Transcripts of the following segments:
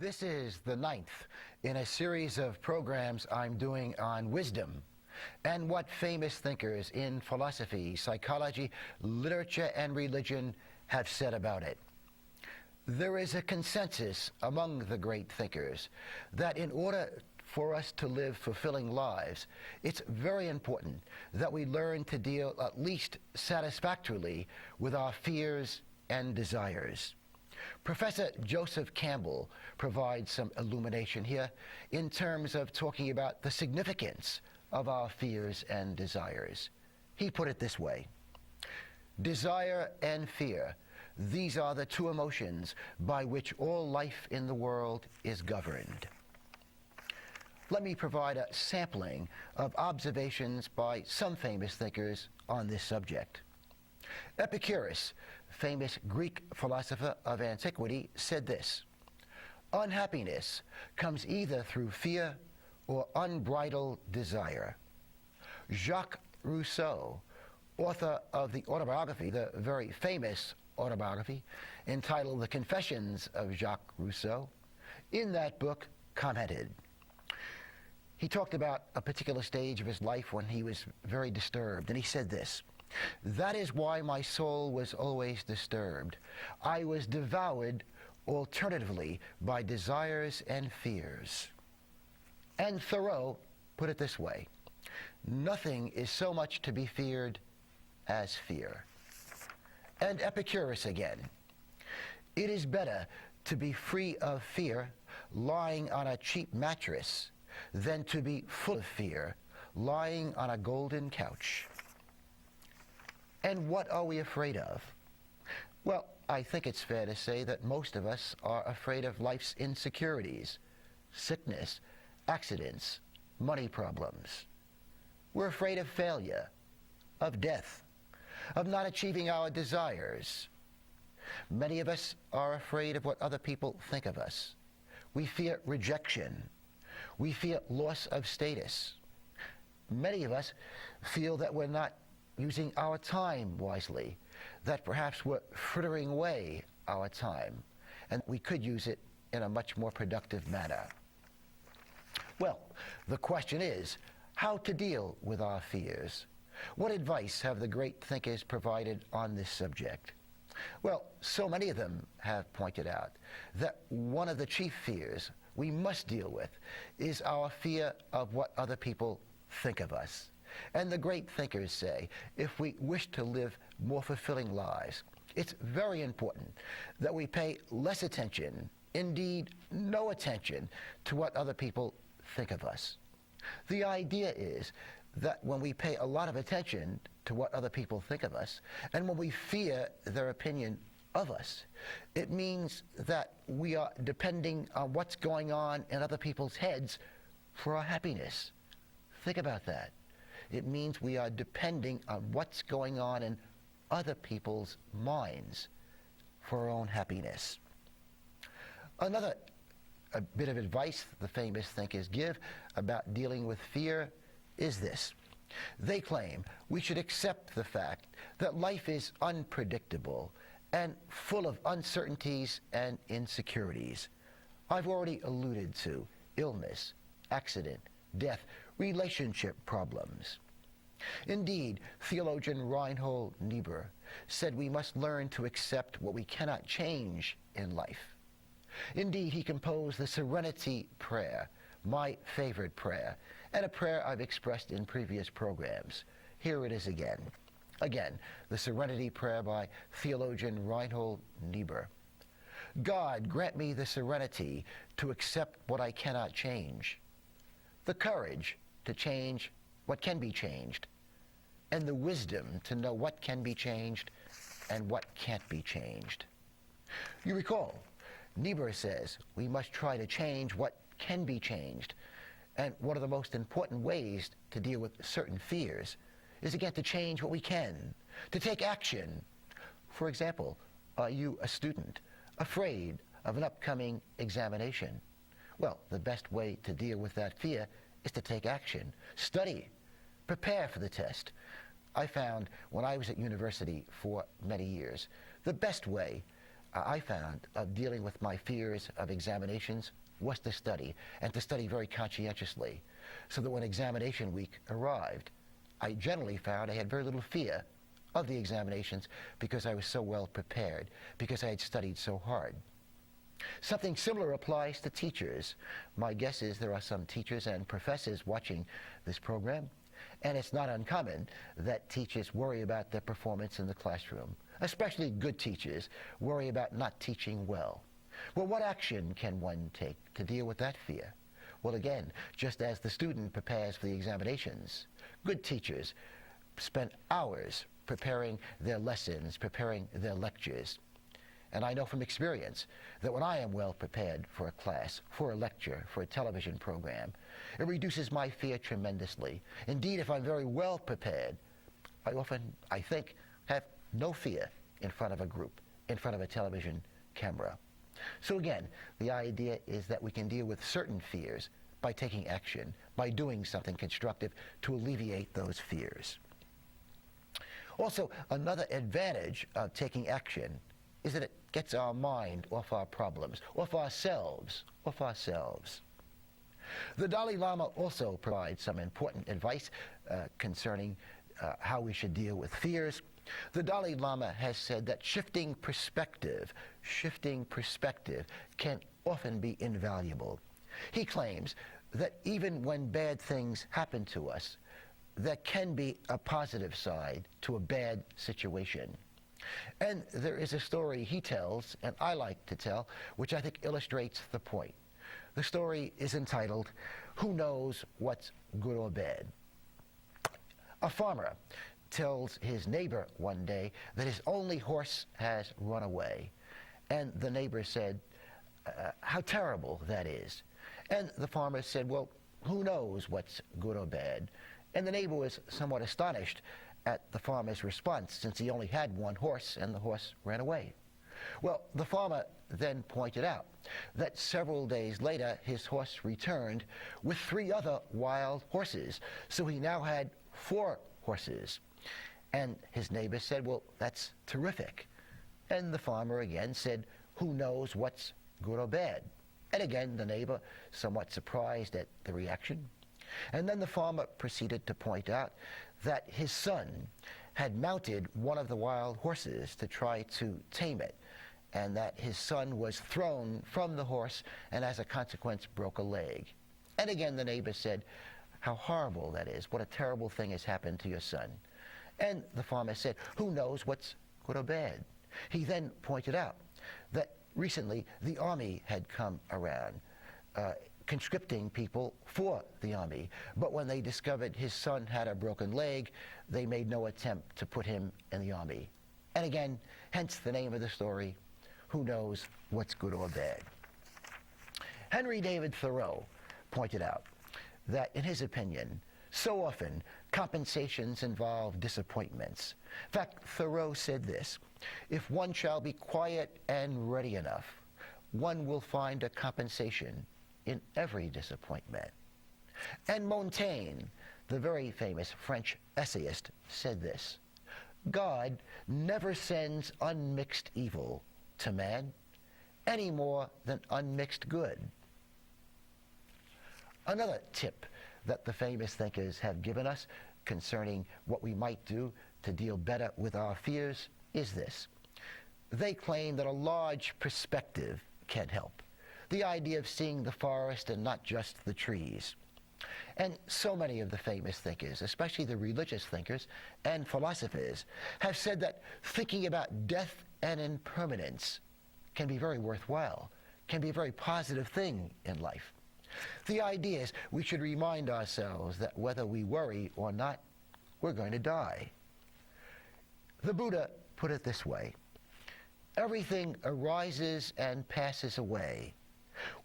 This is the 9th in a series of programs I'm doing on wisdom and what famous thinkers in philosophy, psychology, literature, and religion have said about it. There is a consensus among the great thinkers that in order for us to live fulfilling lives, it's very important that we learn to deal at least satisfactorily with our fears and desires. Professor Joseph Campbell provides some illumination here in terms of talking about the significance of our fears and desires. He put it this way: desire and fear, these are the two emotions by which all life in the world is governed. Let me provide a sampling of observations by some famous thinkers on this subject. Epicurus, famous Greek philosopher of antiquity, said this: unhappiness comes either through fear or unbridled desire. Jacques Rousseau, author of the autobiography, the very famous autobiography entitled The Confessions of Jacques Rousseau, in that book commented. He talked about a particular stage of his life when he was very disturbed, and he said this: that is why my soul was always disturbed. I was devoured alternatively by desires and fears. And Thoreau put it this way: nothing is so much to be feared as fear. And Epicurus again: it is better to be free of fear lying on a cheap mattress than to be full of fear lying on a golden couch. And what are we afraid of? Well, I think it's fair to say that most of us are afraid of life's insecurities, sickness, accidents, money problems. We're afraid of failure, of death, of not achieving our desires. Many of us are afraid of what other people think of us. We fear rejection. We fear loss of status. Many of us feel that we're not using our time wisely, that perhaps we're frittering away our time, and we could use it in a much more productive manner. Well, the question is, how to deal with our fears? What advice have the great thinkers provided on this subject? Well, so many of them have pointed out that one of the chief fears we must deal with is our fear of what other people think of us. And the great thinkers say, if we wish to live more fulfilling lives, it's very important that we pay less attention, indeed no attention, to what other people think of us. The idea is that when we pay a lot of attention to what other people think of us, and when we fear their opinion of us, it means that we are depending on what's going on in other people's heads for our happiness. Think about that. It means we are depending on what's going on in other people's minds for our own happiness. Another bit of advice the famous thinkers give about dealing with fear is this. They claim we should accept the fact that life is unpredictable and full of uncertainties and insecurities. I've already alluded to illness, accident, death, relationship problems. Indeed, theologian Reinhold Niebuhr said we must learn to accept what we cannot change in life. Indeed, he composed the Serenity Prayer, my favorite prayer, and a prayer I've expressed in previous programs. Here it is again. Again, the Serenity Prayer by theologian Reinhold Niebuhr. God, grant me the serenity to accept what I cannot change, the courage to change what can be changed, and the wisdom to know what can be changed and what can't be changed. You recall, Niebuhr says we must try to change what can be changed, and one of the most important ways to deal with certain fears is again to change what we can, to take action. For example, are you a student afraid of an upcoming examination? Well, the best way to deal with that fear is to take action. Study. Prepare for the test. I found when I was at university for many years, the best way I found of dealing with my fears of examinations was to study, and to study very conscientiously, so that when examination week arrived, I generally found I had very little fear of the examinations because I was so well prepared, because I had studied so hard. Something similar applies to teachers. My guess is there are some teachers and professors watching this program, and it's not uncommon that teachers worry about their performance in the classroom. Especially good teachers worry about not teaching well. Well, what action can one take to deal with that fear? Well, again, just as the student prepares for the examinations, good teachers spend hours preparing their lessons, preparing their lectures. And I know from experience that when I am well prepared for a class, for a lecture, for a television program, it reduces my fear tremendously. Indeed, if I'm very well prepared, I often, I think, have no fear in front of a group, in front of a television camera. So again, the idea is that we can deal with certain fears by taking action, by doing something constructive to alleviate those fears. Also, another advantage of taking action is that it gets our mind off our problems, off ourselves. The Dalai Lama also provides some important advice concerning how we should deal with fears. The Dalai Lama has said that shifting perspective can often be invaluable. He claims that even when bad things happen to us, there can be a positive side to a bad situation. And there is a story he tells, and I like to tell, which I think illustrates the point. The story is entitled, "Who Knows What's Good or Bad?" A farmer tells his neighbor one day that his only horse has run away. And the neighbor said, how terrible that is. And the farmer said, well, who knows what's good or bad? And the neighbor was somewhat astonished at the farmer's response, since he only had one horse and the horse ran away. Well, the farmer then pointed out that several days later his horse returned with 3 other wild horses. So he now had 4 horses. And his neighbor said, well, that's terrific. And the farmer again said, who knows what's good or bad? And again, the neighbor, somewhat surprised at the reaction. And then the farmer proceeded to point out that his son had mounted one of the wild horses to try to tame it, and that his son was thrown from the horse and as a consequence broke a leg. And again, the neighbor said, how horrible that is. What a terrible thing has happened to your son. And the farmer said, who knows what's good or bad? He then pointed out that recently the army had come around, conscripting people for the army. But when they discovered his son had a broken leg, they made no attempt to put him in the army. And again, hence the name of the story, who knows what's good or bad? Henry David Thoreau pointed out that, in his opinion, so often compensations involve disappointments. In fact, Thoreau said this, if one shall be quiet and ready enough, one will find a compensation in every disappointment. And Montaigne, the very famous French essayist, said this, God never sends unmixed evil to man any more than unmixed good. Another tip that the famous thinkers have given us concerning what we might do to deal better with our fears is this. They claim that a large perspective can help. The idea of seeing the forest and not just the trees. And so many of the famous thinkers, especially the religious thinkers and philosophers, have said that thinking about death and impermanence can be very worthwhile, can be a very positive thing in life. The idea is we should remind ourselves that whether we worry or not, we're going to die. The Buddha put it this way, everything arises and passes away.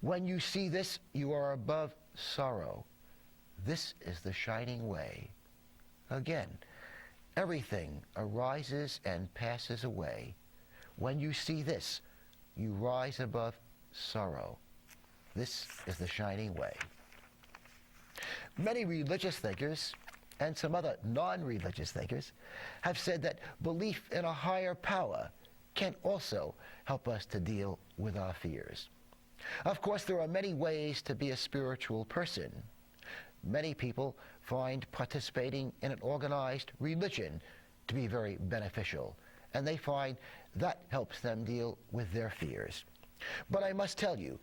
When you see this, you are above sorrow. This is the shining way. Again, everything arises and passes away. When you see this, you rise above sorrow. This is the shining way. Many religious thinkers and some other non-religious thinkers have said that belief in a higher power can also help us to deal with our fears. Of course, there are many ways to be a spiritual person. Many people find participating in an organized religion to be very beneficial, and they find that helps them deal with their fears. But I must tell you,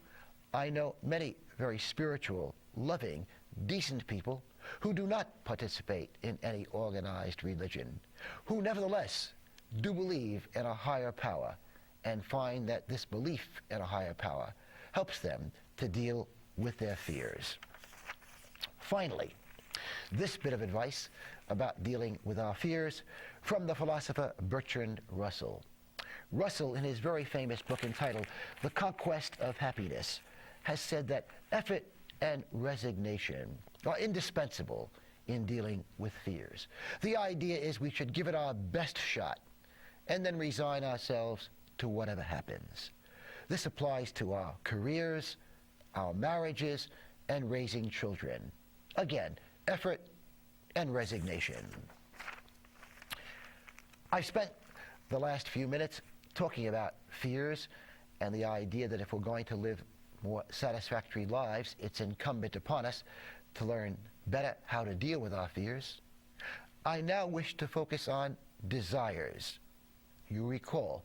I know many very spiritual, loving, decent people who do not participate in any organized religion, who nevertheless do believe in a higher power and find that this belief in a higher power helps them to deal with their fears. Finally, this bit of advice about dealing with our fears from the philosopher Bertrand Russell. Russell, in his very famous book entitled The Conquest of Happiness, has said that effort and resignation are indispensable in dealing with fears. The idea is we should give it our best shot and then resign ourselves to whatever happens. This applies to our careers, our marriages, and raising children. Again, effort and resignation. I've spent the last few minutes talking about fears and the idea that if we're going to live more satisfactory lives, it's incumbent upon us to learn better how to deal with our fears. I now wish to focus on desires. You recall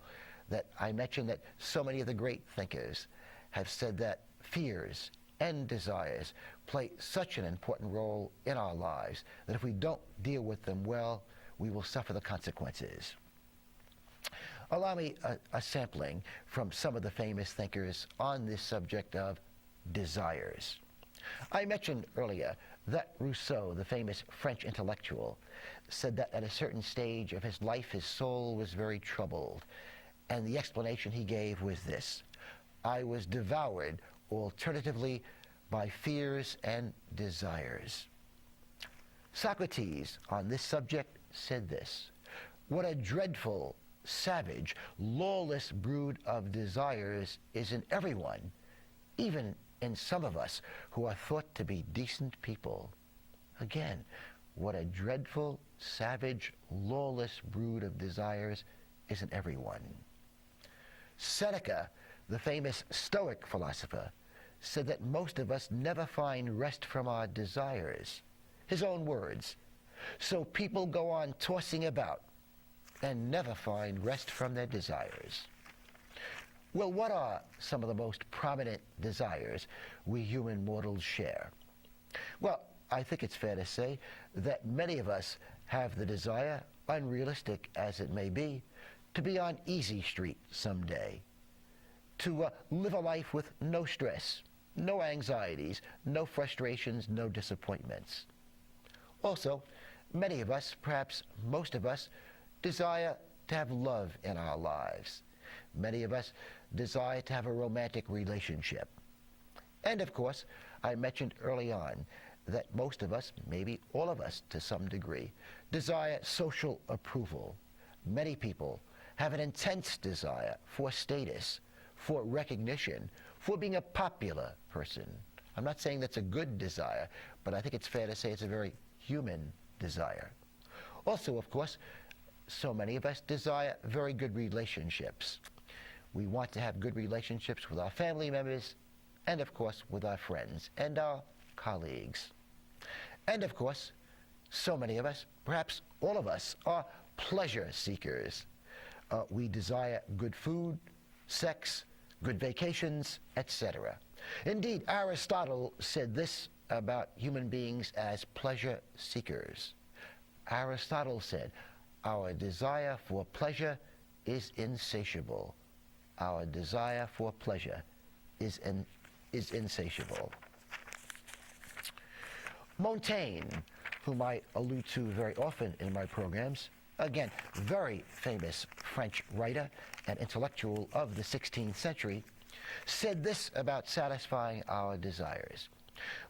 that I mentioned that so many of the great thinkers have said that fears and desires play such an important role in our lives that if we don't deal with them well, we will suffer the consequences. Allow me a sampling from some of the famous thinkers on this subject of desires. I mentioned earlier that Rousseau, the famous French intellectual, said that at a certain stage of his life, his soul was very troubled. And the explanation he gave was this: I was devoured alternatively by fears and desires. Socrates, on this subject, said this: what a dreadful, savage, lawless brood of desires is in everyone, even in some of us who are thought to be decent people. Again, what a dreadful, savage, lawless brood of desires is in everyone. Seneca, the famous Stoic philosopher, said that most of us never find rest from our desires. His own words: so people go on tossing about and never find rest from their desires. Well, what are some of the most prominent desires we human mortals share? Well, I think it's fair to say that many of us have the desire, unrealistic as it may be, to be on easy street someday, to live a life with no stress, no anxieties, no frustrations, no disappointments. Also, many of us, perhaps most of us, desire to have love in our lives. Many of us desire to have a romantic relationship. And of course, I mentioned early on that most of us, maybe all of us to some degree, desire social approval. Many people have an intense desire for status, for recognition, for being a popular person. I'm not saying that's a good desire, but I think it's fair to say it's a very human desire. Also, of course, so many of us desire very good relationships. We want to have good relationships with our family members and, of course, with our friends and our colleagues. And, of course, so many of us, perhaps all of us, are pleasure seekers. We desire good food, sex, good vacations, etc. Indeed, Aristotle said this about human beings as pleasure seekers. Aristotle said, our desire for pleasure is insatiable. Our desire for pleasure is insatiable. Montaigne, whom I allude to very often in my programs, again, very famous French writer and intellectual of the 16th century, said this about satisfying our desires.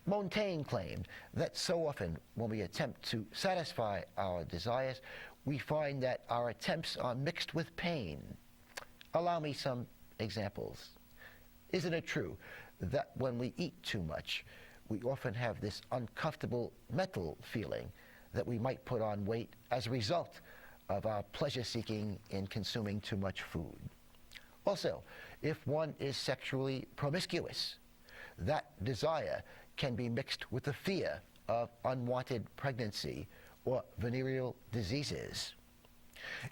Montaigne claimed that so often when we attempt to satisfy our desires, we find that our attempts are mixed with pain. Allow me some examples. Isn't it true that when we eat too much, we often have this uncomfortable mental feeling that we might put on weight as a result of our pleasure seeking in consuming too much food. Also, if one is sexually promiscuous, that desire can be mixed with the fear of unwanted pregnancy or venereal diseases.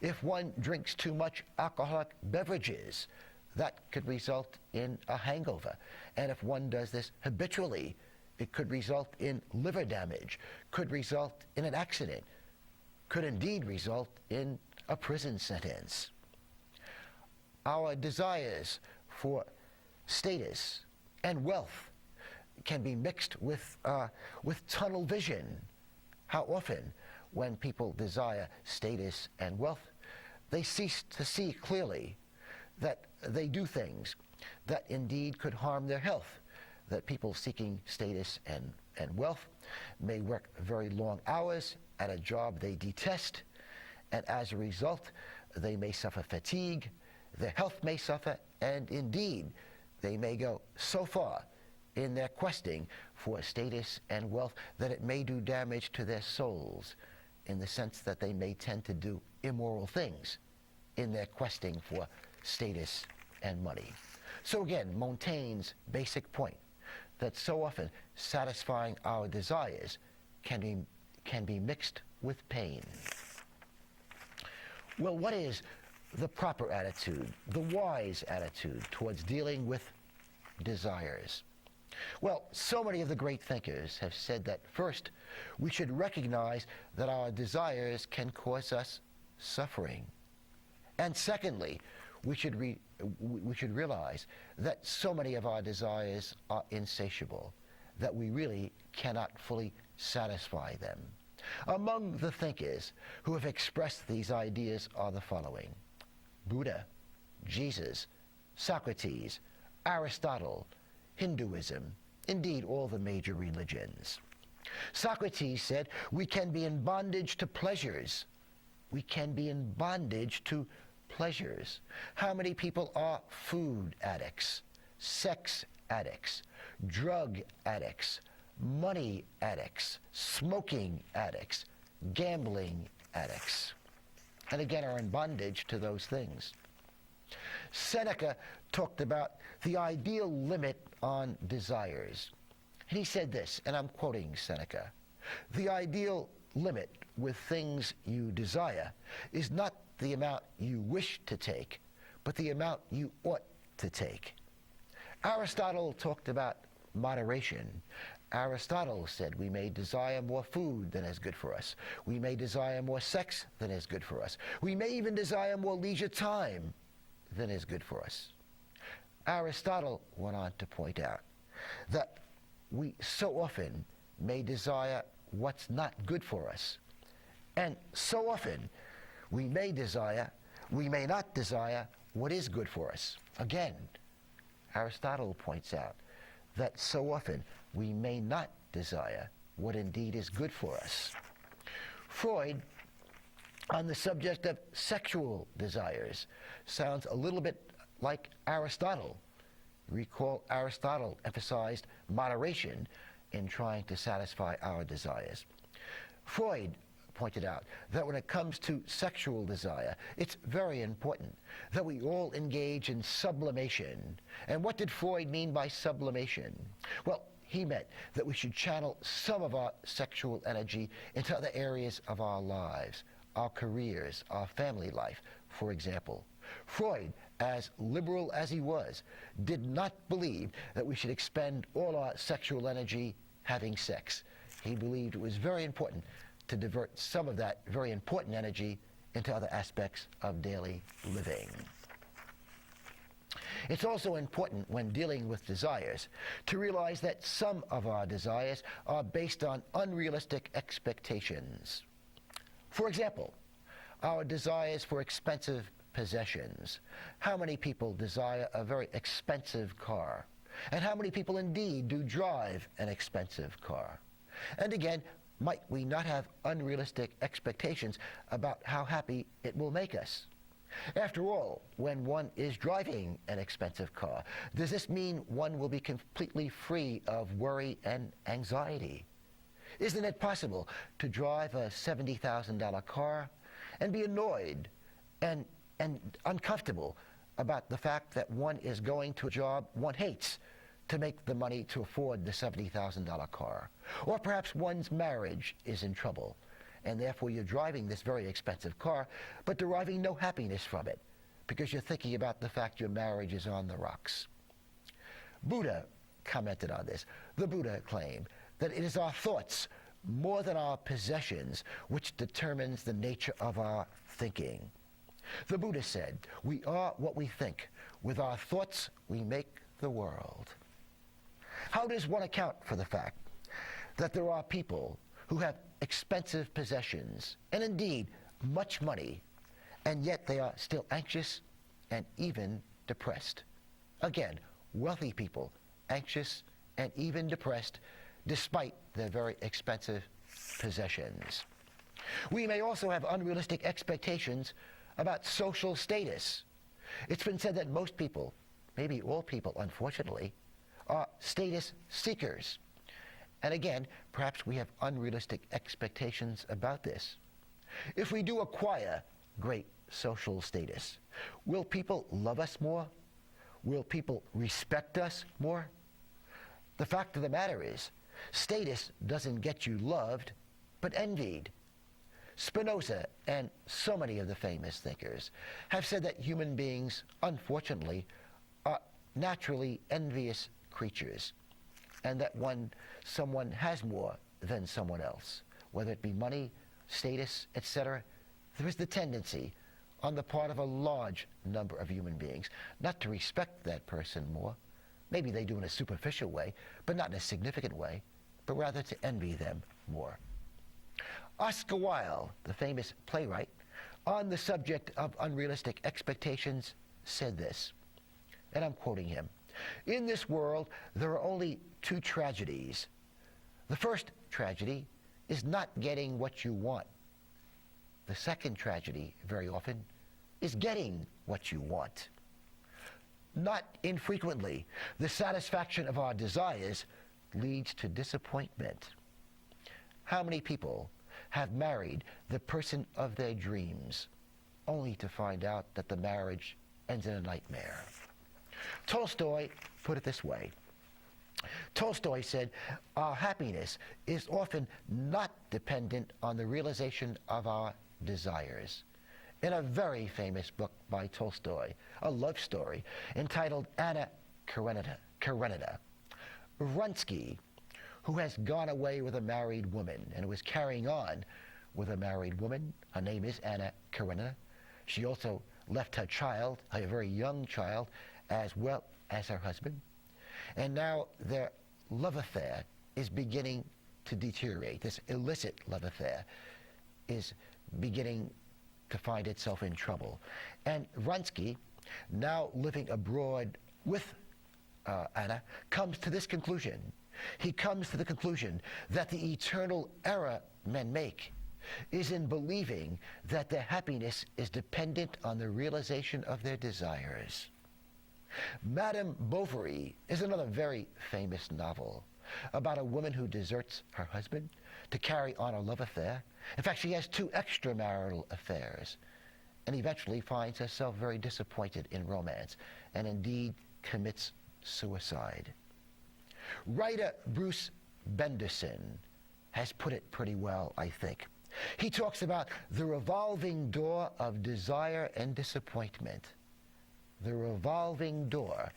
If one drinks too much alcoholic beverages, that could result in a hangover. And if one does this habitually, it could result in liver damage, could result in an accident, could indeed result in a prison sentence. Our desires for status and wealth can be mixed with tunnel vision. How often, when people desire status and wealth, they cease to see clearly that they do things that indeed could harm their health, that people seeking status and wealth may work very long hours at a job they detest, and as a result, they may suffer fatigue, their health may suffer, and indeed, they may go so far in their questing for status and wealth that it may do damage to their souls, in the sense that they may tend to do immoral things in their questing for status and money. So again, Montaigne's basic point, that so often satisfying our desires can be mixed with pain. Well, what is the proper attitude, the wise attitude towards dealing with desires? Well, so many of the great thinkers have said that first, we should recognize that our desires can cause us suffering. And secondly, we should realize that so many of our desires are insatiable, that we really cannot fully satisfy them. Among the thinkers who have expressed these ideas are the following: Buddha, Jesus, Socrates, Aristotle, Hinduism, indeed all the major religions. Socrates said, we can be in bondage to pleasures. We can be in bondage to pleasures. How many people are food addicts, sex addicts, drug addicts, money addicts, smoking addicts, gambling addicts, and again are in bondage to those things? Seneca talked about the ideal limit on desires. And he said this, and I'm quoting Seneca: the ideal limit with things you desire is not the amount you wish to take, but the amount you ought to take. Aristotle talked about moderation. Aristotle said we may desire more food than is good for us. We may desire more sex than is good for us. We may even desire more leisure time than is good for us. Aristotle went on to point out that we so often may desire what's not good for us. And so often we may not desire what is good for us. Again, Aristotle points out that so often we may not desire what indeed is good for us. Freud, on the subject of sexual desires, sounds a little bit like Aristotle. Recall, Aristotle emphasized moderation in trying to satisfy our desires. Freud pointed out that when it comes to sexual desire, it's very important that we all engage in sublimation. And what did Freud mean by sublimation? Well, he meant that we should channel some of our sexual energy into other areas of our lives, our careers, our family life, for example. Freud, as liberal as he was, did not believe that we should expend all our sexual energy having sex. He believed it was very important to divert some of that very important energy into other aspects of daily living. It's also important when dealing with desires to realize that some of our desires are based on unrealistic expectations. For example, our desires for expensive possessions. How many people desire a very expensive car? And how many people indeed do drive an expensive car? And again, might we not have unrealistic expectations about how happy it will make us? After all, when one is driving an expensive car, does this mean one will be completely free of worry and anxiety? Isn't it possible to drive a $70,000 car and be annoyed and uncomfortable about the fact that one is going to a job one hates to make the money to afford the $70,000 car. Or perhaps one's marriage is in trouble, and therefore you're driving this very expensive car, but deriving no happiness from it, because you're thinking about the fact your marriage is on the rocks. Buddha commented on this. The Buddha claimed that it is our thoughts, more than our possessions, which determines the nature of our thinking. The Buddha said, we are what we think. With our thoughts, we make the world. How does one account for the fact that there are people who have expensive possessions, and indeed much money, and yet they are still anxious and even depressed? Again, wealthy people, anxious and even depressed, despite their very expensive possessions. We may also have unrealistic expectations about social status. It's been said that most people, maybe all people unfortunately, are status seekers. And again, perhaps we have unrealistic expectations about this. If we do acquire great social status, will people love us more? Will people respect us more? The fact of the matter is, status doesn't get you loved, but envied. Spinoza and so many of the famous thinkers have said that human beings, unfortunately, are naturally envious creatures, and that someone has more than someone else, whether it be money, status, etc., there is the tendency on the part of a large number of human beings not to respect that person more. Maybe they do in a superficial way, but not in a significant way, but rather to envy them more. Oscar Wilde, the famous playwright, on the subject of unrealistic expectations, said this, and I'm quoting him, "In this world, there are only two tragedies. The first tragedy is not getting what you want. The second tragedy, very often, is getting what you want." Not infrequently, the satisfaction of our desires leads to disappointment. How many people have married the person of their dreams, only to find out that the marriage ends in a nightmare? Tolstoy put it this way. Tolstoy said, our happiness is often not dependent on the realization of our desires. In a very famous book by Tolstoy, a love story entitled Anna Karenina, Vronsky, who has gone away with a married woman and who is carrying on with a married woman, her name is Anna Karenina. She also left her child, a very young child, as well as her husband. And now their love affair is beginning to deteriorate. This illicit love affair is beginning to find itself in trouble. And Vronsky, now living abroad with Anna, comes to this conclusion. He comes to the conclusion that the eternal error men make is in believing that their happiness is dependent on the realization of their desires. Madame Bovary is another very famous novel about a woman who deserts her husband to carry on a love affair. In fact, she has 2 extramarital affairs and eventually finds herself very disappointed in romance and indeed commits suicide. Writer Bruce Benderson has put it pretty well, I think. He talks about the revolving door of desire and disappointment. The revolving door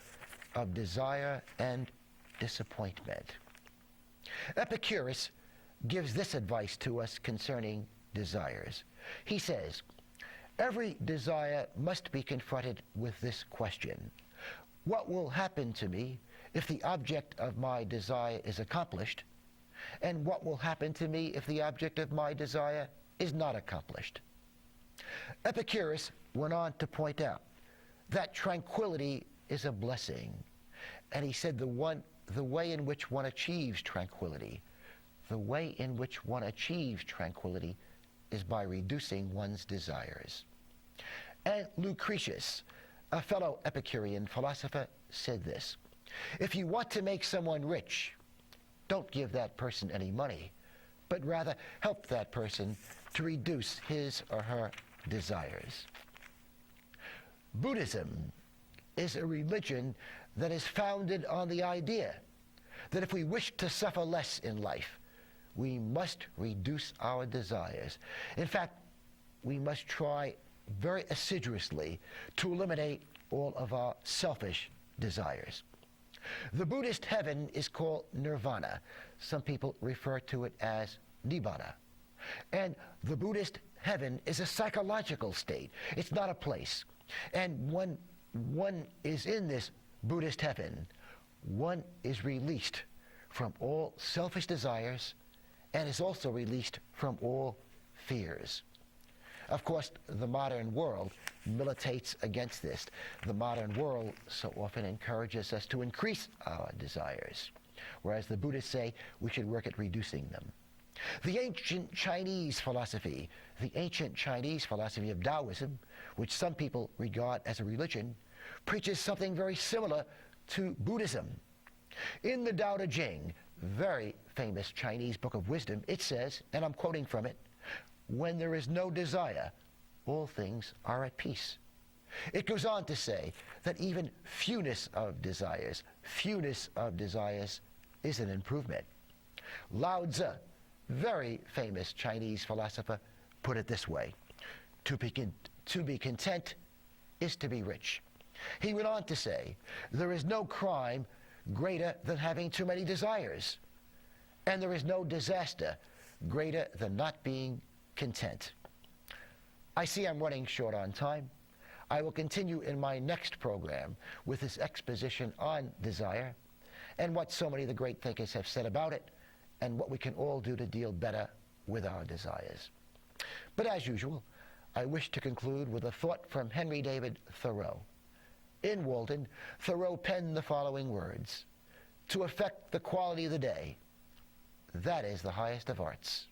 of desire and disappointment. Epicurus gives this advice to us concerning desires. He says, every desire must be confronted with this question: what will happen to me if the object of my desire is accomplished? And what will happen to me if the object of my desire is not accomplished? Epicurus went on to point out that tranquility is a blessing. And he said the way in which one achieves tranquility, is by reducing one's desires. And Lucretius, a fellow Epicurean philosopher, said this: if you want to make someone rich, don't give that person any money, but rather help that person to reduce his or her desires. Buddhism is a religion that is founded on the idea that if we wish to suffer less in life, we must reduce our desires. In fact, we must try very assiduously to eliminate all of our selfish desires. The Buddhist heaven is called nirvana. Some people refer to it as nibbana. And the Buddhist heaven is a psychological state. It's not a place. And when one is in this Buddhist heaven, one is released from all selfish desires and is also released from all fears. Of course, the modern world militates against this. The modern world so often encourages us to increase our desires, whereas the Buddhists say we should work at reducing them. The ancient Chinese philosophy of Taoism, which some people regard as a religion, preaches something very similar to Buddhism. In the Tao Te Ching, very famous Chinese book of wisdom, it says, and I'm quoting from it, "When there is no desire, all things are at peace." It goes on to say that even fewness of desires is an improvement. Lao Tzu, very famous Chinese philosopher, put it this way: to be content is to be rich. He went on to say, there is no crime greater than having too many desires, and there is no disaster greater than not being content. I see I'm running short on time. I will continue in my next program with this exposition on desire and what so many of the great thinkers have said about it and what we can all do to deal better with our desires. But as usual, I wish to conclude with a thought from Henry David Thoreau. In Walden, Thoreau penned the following words: "To affect the quality of the day, that is the highest of arts."